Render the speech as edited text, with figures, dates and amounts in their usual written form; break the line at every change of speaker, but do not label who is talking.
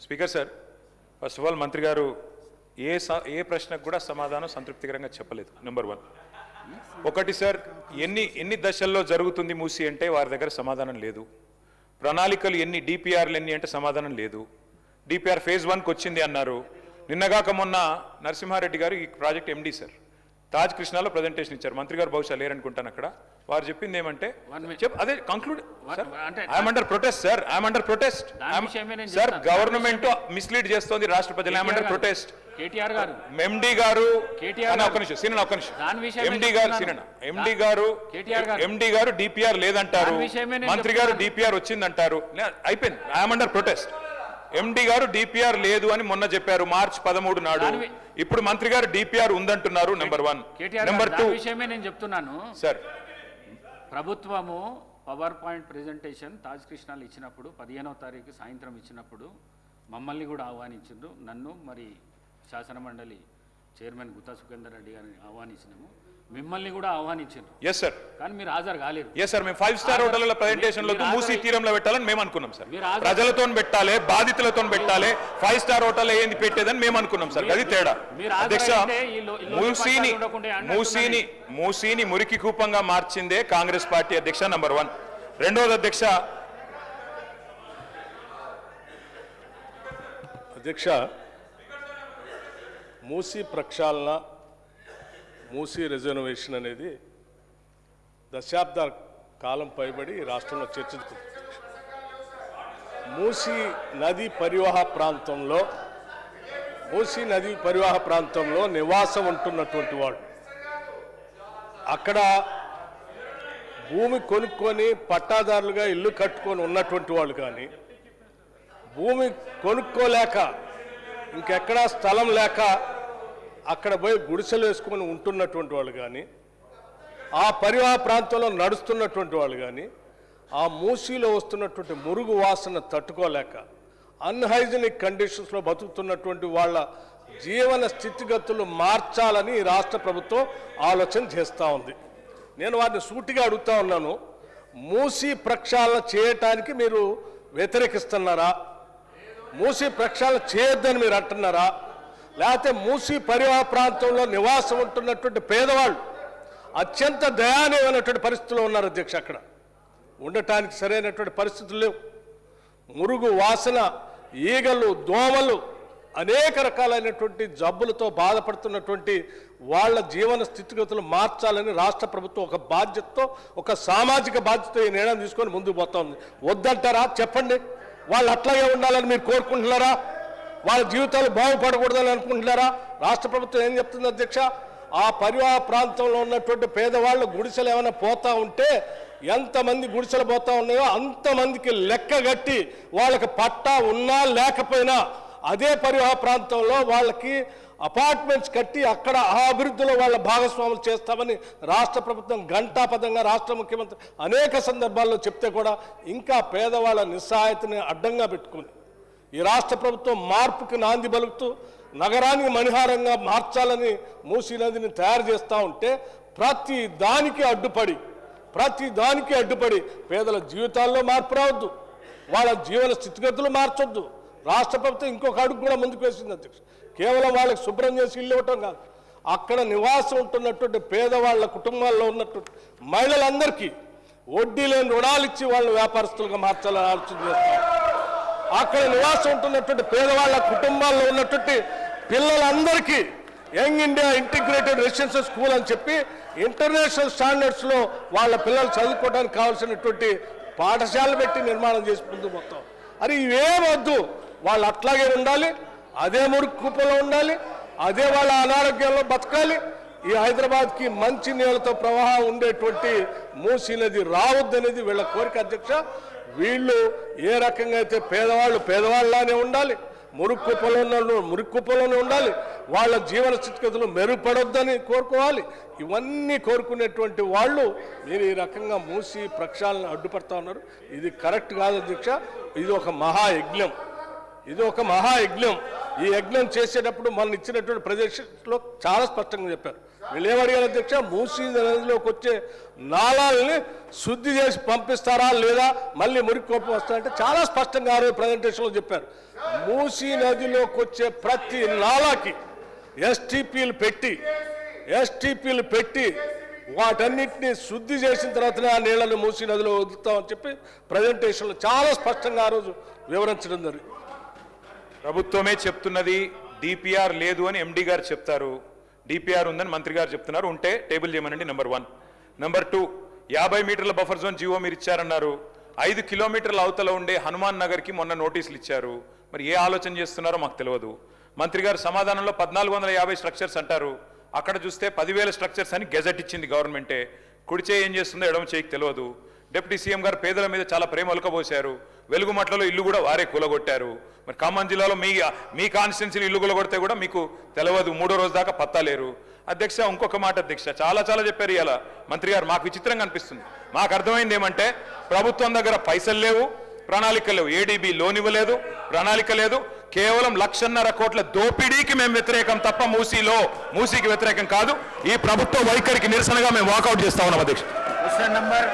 Speaker sir, first of all మంత్రి గారు ఏ ప్రశ్నకు కూడా సమాధానం సంతృప్తికరంగా చెప్పలేదు. నెంబర్ 1. ఒకటి సార్, ఎన్ని దశల్లో జరుగుతుంది మూసి అంటే వారి దగ్గర సమాధానం లేదు. ప్రణాళికలు ఎన్ని, డిపిఆర్లు ఎన్ని అంటే సమాధానం లేదు. డిపిఆర్ ఫేజ్ 1కి వచ్చింది అన్నారు. నిన్నగాక మొన్న నరసింహారెడ్డి గారు ఈ ప్రాజెక్ట్ ఎండి సార్ తాజ్ కృష్ణాలో ప్రజెంటేషన్ ఇచ్చారు. మంత్రి గారు బహుశా లేరనుకుంటాను అక్కడ. వారు చెప్పింది ఏమంటే అదే conclude, I'm under protest sir, I'm under protest sir, government mislead చేస్తోంది రాష్ట్ర ప్రజలు, ఐఎమ్ అండర్ ప్రొటెస్ట్. ఎండి గారు ఎండి గారు డిపిఆర్ లేదంటారు, మంత్రి గారు డిపిఆర్ వచ్చిందంటారు, అయిపోయింది, ఐఎమ్ అండర్ ప్రొటెస్ట్. ఎండి గారు డిపిఆర్ లేదు అని మొన్న చెప్పారు మార్చి 13 నాడు. ఇప్పుడు మంత్రి గారు డిపిఆర్ ఉందంటున్నారు. నెంబర్ 1. నెంబర్ 2
విషయమే నేను చెప్తున్నాను
సార్,
ప్రభుత్వము పవర్ పాయింట్ ప్రెజెంటేషన్ తాజ్ కృష్ణాలు ఇచ్చినప్పుడు 15వ తారీఖు సాయంత్రం ఇచ్చినప్పుడు మమ్మల్ని కూడా ఆహ్వానించారు. నన్ను మరి శాసన మండలి చైర్మన్ గుత్తా సుఖేందర్ రెడ్డి గారిని ఆహ్వానించినాము, మిమ్మల్ని కూడా ఆహ్వానించారు.
ఎస్ సార్,
కానీ మీరు హాజరు కాలేరు.
ఎస్ సార్, మేము 5 స్టార్ హోటళ్ల ప్రెజెంటేషన్ లో మూసీ తీరంలో పెట్టాలని మేము అనుకున్నాం సార్. ప్రజలతో పెట్టాలి, బాధితులతో పెట్టాలి, 5 స్టార్ హోటల్ ఏంది పెట్టేదని మేము అనుకున్నాం సార్. అది తేడా. అధ్యక్ష, మూసీని మురికి కూపంగా మార్చిందే కాంగ్రెస్ పార్టీ అధ్యక్ష. నెంబర్ 1. రెండోది
అధ్యక్ష, మూసీ ప్రక్షాళన, మూసీ రిజర్వేషన్ అనేది దశాబ్దాల కాలం పైబడి రాష్ట్రంలో చర్చించుకుంది. మూసీ నదీ పరివాహ ప్రాంతంలో నివాసం ఉంటున్నటువంటి వాడు అక్కడ భూమి కొనుక్కొని పట్టాదారులుగా ఇల్లు కట్టుకొని ఉన్నటువంటి వాళ్ళు కానీ, భూమి కొనుక్కోలేక ఇంకెక్కడా స్థలం లేక అక్కడ పోయి గుడిసెలు వేసుకొని ఉంటున్నటువంటి వాళ్ళు కానీ, ఆ పరివాహ ప్రాంతంలో నడుస్తున్నటువంటి వాళ్ళు కానీ, ఆ మూసీలో వస్తున్నటువంటి మురుగు వాసన తట్టుకోలేక అన్హైజీనిక్ కండిషన్స్లో బతుకుతున్నటువంటి వాళ్ళ జీవన స్థితిగతులు మార్చాలని ఈ రాష్ట్ర ప్రభుత్వం ఆలోచన చేస్తూ ఉంది. నేను వారిని సూటిగా అడుగుతా ఉన్నాను, మూసీ ప్రక్షాళన చేయటానికి మీరు వ్యతిరేకిస్తున్నారా? మూసీ ప్రక్షాళన చేయొద్దని మీరు అంటున్నారా? లేకపోతే మూసీ పరివాహ ప్రాంతంలో నివాసం ఉంటున్నటువంటి పేదవాళ్ళు అత్యంత దయానీయమైనటువంటి పరిస్థితుల్లో ఉన్నారు అధ్యక్ష. అక్కడ ఉండటానికి సరైనటువంటి పరిస్థితులు లేవు. మురుగు వాసన, ఈగలు, దోమలు, అనేక రకాలైనటువంటి జబ్బులతో బాధపడుతున్నటువంటి వాళ్ళ జీవన స్థితిగతులు మార్చాలని రాష్ట్ర ప్రభుత్వం ఒక బాధ్యతతో, ఒక సామాజిక బాధ్యత ఈ నిర్ణయం తీసుకొని ముందుకు పోతా ఉంది. వద్దంటారా? చెప్పండి. వాళ్ళు అట్లాగే ఉండాలని మీరు కోరుకుంటున్నారా? వాళ్ళ జీవితాలు బాగుపడకూడదని అనుకుంటున్నారా? రాష్ట్ర ప్రభుత్వం ఏం చెప్తుంది అధ్యక్ష? ఆ పరివాహ ప్రాంతంలో ఉన్నటువంటి పేదవాళ్ళు గుడిసెలు ఏమైనా పోతా ఉంటే, ఎంతమంది గుడిసెలు పోతా ఉన్నాయో అంతమందికి లెక్కగట్టి వాళ్ళకి పట్టా ఉన్నా లేకపోయినా అదే పరివాహ ప్రాంతంలో వాళ్ళకి అపార్ట్మెంట్స్ కట్టి అక్కడ ఆ అభివృద్ధిలో వాళ్ళ భాగస్వాములు చేస్తామని రాష్ట్ర ప్రభుత్వం ఘంటాపథంగా రాష్ట్ర ముఖ్యమంత్రి అనేక సందర్భాల్లో చెప్తే కూడా ఇంకా పేదవాళ్ళ నిస్సహాయతని అడ్డంగా పెట్టుకుని ఈ రాష్ట్ర ప్రభుత్వం మార్పుకి నాంది పలుకుతూ నగరానికి మణిహారంగా మార్చాలని మూసీ నదిని తయారు చేస్తూ ఉంటే ప్రతి దానికి అడ్డుపడి పేదల జీవితాల్లో మార్పు రావద్దు, వాళ్ళ జీవన స్థితిగతులు మార్చొద్దు. రాష్ట్ర ప్రభుత్వం ఇంకొక అడుగు కూడా ముందుకు వేసింది అధ్యక్ష. కేవలం వాళ్ళకి శుభ్రం చేసి ఇల్లు ఇవ్వటం కాదు, అక్కడ నివాసం ఉంటున్నటువంటి పేదవాళ్ళ కుటుంబాల్లో ఉన్నటువంటి మహిళలందరికీ వడ్డీ లేని రుణాలు ఇచ్చి వాళ్ళని వ్యాపారస్తులుగా మార్చాలని ఆలోచన చేస్తారు. అక్కడ నివాసం ఉంటున్నటువంటి పేదవాళ్ళ కుటుంబాల్లో ఉన్నటువంటి పిల్లలందరికీ young India integrated residential school అని చెప్పి ఇంటర్నేషనల్ స్టాండర్డ్స్లో వాళ్ళ పిల్లలు చదువుకోవడానికి కావాల్సినటువంటి పాఠశాలలు పెట్టి నిర్మాణం చేసి ముందు మొత్తం. అది ఇవేమొద్దు, వాళ్ళు అట్లాగే ఉండాలి, అదే మురికి కుప్పలో ఉండాలి, అదే వాళ్ళ అనారోగ్యంలో బతకాలి. ఈ హైదరాబాద్కి మంచి నీళ్ళతో ప్రవాహం ఉండేటువంటి మూసీ నది రావద్దనేది వీళ్ళ కోరిక అధ్యక్ష. వీళ్ళు ఏ రకంగా అయితే పేదవాళ్ళలానే ఉండాలి, మురికి కుప్పలోనే ఉండాలి, వాళ్ళ జీవన స్థితిగతులు మెరుగుపడొద్దని కోరుకోవాలి. ఇవన్నీ కోరుకునేటువంటి వాళ్ళు మీరు ఈ రకంగా మూసీ ప్రక్షాళన అడ్డుపడతా ఉన్నారు. ఇది కరెక్ట్ కాదు అధ్యక్ష. ఇది ఒక మహాయజ్ఞం. ఈ యజ్ఞం చేసేటప్పుడు మనం ఇచ్చినటువంటి ప్రదేశంలో చాలా స్పష్టంగా చెప్పారు, వీళ్ళు ఏమడిగారు అధ్యక్ష, మూసీ నదిలోకి వచ్చే నాళాలని శుద్ధి చేసి పంపిస్తారా లేదా మళ్ళీ మురికి కోపం వస్తారంటే చాలా స్పష్టంగా ఆ రోజు ప్రజెంటేషన్లో చెప్పారు. మూసీ నదిలోకి వచ్చే ప్రతి నాళాకి ఎస్టీపీలు పెట్టి వాటన్నిటిని శుద్ధి చేసిన తర్వాతనే ఆ నీళ్లను మూసీ నదిలో వదులుతామని చెప్పి ప్రజెంటేషన్లో చాలా స్పష్టంగా ఆ రోజు వివరించడం జరిగింది.
ప్రభుత్వమే చెప్తున్నది డిపిఆర్ లేదు అని ఎండి గారు చెప్తారు, డిపిఆర్ ఉందని మంత్రి గారు చెప్తున్నారు. ఉంటే టేబుల్ చేయమనండి. నెంబర్ 1. నెంబర్ 2, 50 మీటర్ల బఫర్ జోన్ జీవో మీరు ఇచ్చారన్నారు. 5 కిలోమీటర్ల అవతల ఉండే హనుమాన్ నగర్కి మొన్న నోటీసులు ఇచ్చారు. మరి ఏ ఆలోచన చేస్తున్నారో మాకు తెలియదు. మంత్రి గారు సమాధానంలో 1450 స్ట్రక్చర్స్ అంటారు. అక్కడ చూస్తే 10,000 స్ట్రక్చర్స్ అని గెజెట్ ఇచ్చింది గవర్నమెంటే. కుడి చేయి ఏం చేస్తుందో ఎడమ చేయికి తెలియదు. డిప్యూటీ సీఎం గారు పేదల మీద చాలా ప్రేమ ఒలకబోశారు. వెలుగుమట్లలో ఇల్లు కూడా వారే కూలగొట్టారు. మరి ఖమ్మం జిల్లాలో మీ కాన్స్టిట్యున్సీని ఇల్లు కూలగొడితే కూడా మీకు తెలియదు. 3వ రోజు దాకా పత్తాలేరు. అధ్యక్ష, ఇంకొక మాట అధ్యక్ష, చాలా చెప్పారు ఇలా మంత్రి గారు. మాకు విచిత్రంగా అనిపిస్తుంది. మాకు అర్థమైంది ఏమంటే ప్రభుత్వం దగ్గర పైసలు లేవు, ప్రణాళిక లేవు. ఏడీబీ లోన్ ఇవ్వలేదు, ప్రణాళిక లేదు. కేవలం 1,50,000 కోట్ల దోపిడీకి మేము వ్యతిరేకం తప్ప మూసీకి వ్యతిరేకం కాదు. ఈ ప్రభుత్వ వైఖరికి నిరసనగా మేము వాకౌట్ చేస్తా ఉన్నాం అధ్యక్ష.
Question number